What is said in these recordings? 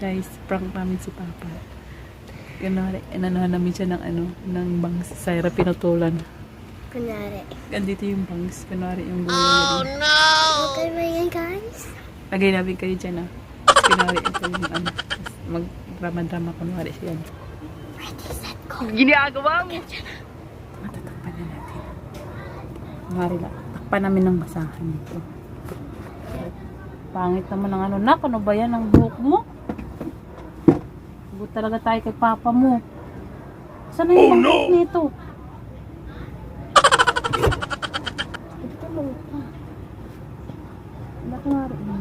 guys, prank namin si Papa. Kunwari, inanahan namin siya ng ng bangs. Syra pinutulan. Kunyari. Andito yung bangs. Kunwari yung gulo. Oh no! Okay ba yan, guys? Lagay namin kayo dyan Kunwari ito yung mag-drama-drama kunwari siya. Ready, set, go! Ginagawa mo! Matatakpan na natin. Kunwari lang. Takpan namin ng basahan nito. Pangit naman ng nak. Ano ba yan ang buhok mo? Huwag talaga tayo kay Papa mo. Saan na yung buhok nito? Ito mo pa. Wala kunwari mo.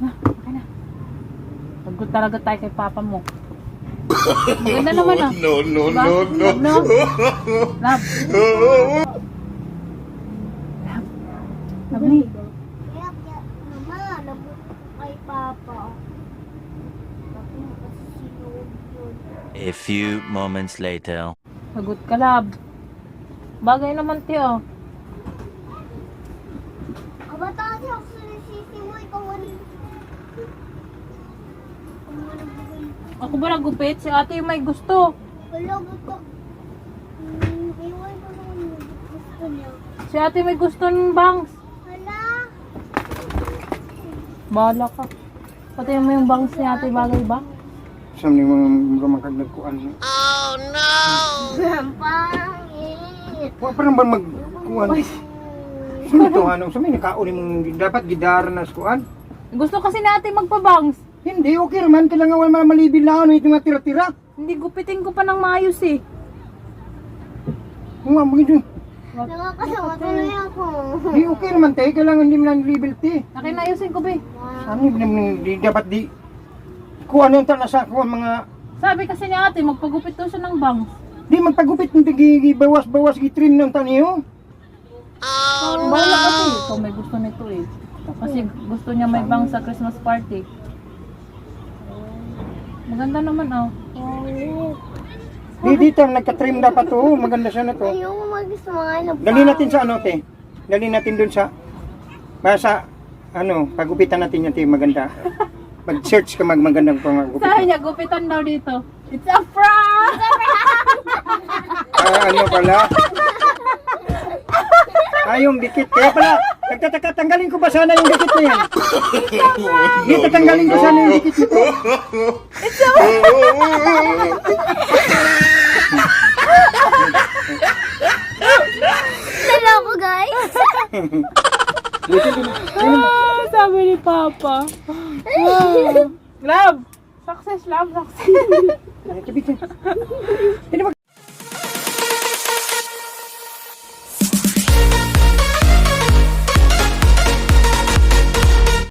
Okay na. Pagod talaga tayo kay Papa mo. Ganda naman No. Diba? No. Love. Lovely. Kaya, mama, nabuk kay Papa. Bakit mo kasi sinuod yun? A few moments later. Pagod ka, love. Bagay naman, tiyo. Kabataan siya ako sinisisi mo, ikaw ano? Ako ba nagupit? Si ate yung may gusto. Wala ba ito? Iwan ko naman yung gusto niya. Si ate may gusto ng bangs. Hala! Bahala ka. Pati mo yung bangs ni ate, bagay ba? Saan ni mga makagnagkuan? Pangit! Wa pa naman magkuan. Sino to hanong? Saan may nakauli mong dapat gidaran na kuan? Gusto kasi ni ate magpabangs. Hindi, okay naman. Kailangan wala malibil na ano, ito mga tira-tira. Hindi gupitin ko pa ng maayos eh. Kung nga, magiging. Nakakasama tuloy ako. Di okay naman tayo. Kailangan hindi mo lang libil ti. Nakinayusin ko ba eh. Saan di dapat di. Kuan yung nasa kuan mga. Sabi kasi ni ate, magpagupit daw siya ng bangs. Di magpagupit ng bawas-bawas gitrim ng taniyo. Bahala kasi. Ikaw may gusto nito eh. Kasi gusto niya may bangs sa Christmas party. Maganda naman Di dito, nagka-trim dapat to. Maganda siya na to. Ayoko mag-gusto mga ano pa. Dali natin sa ano, te. Dali natin dun sa. Basta, ano, pagupitan natin yung te, maganda. Mag-search ka magandang Sabi pangagupitan. niya, gupitan daw dito. It's a prank! Ano pala? Yung dikit. Kaya pala, nagtataka, tanggalin ko ba sana yung dikit na yan? Dito, tanggalin ko sana yung dikit nito. Naloko, guys! Sabi ni Papa. Love! Success, love, success. Hindi ba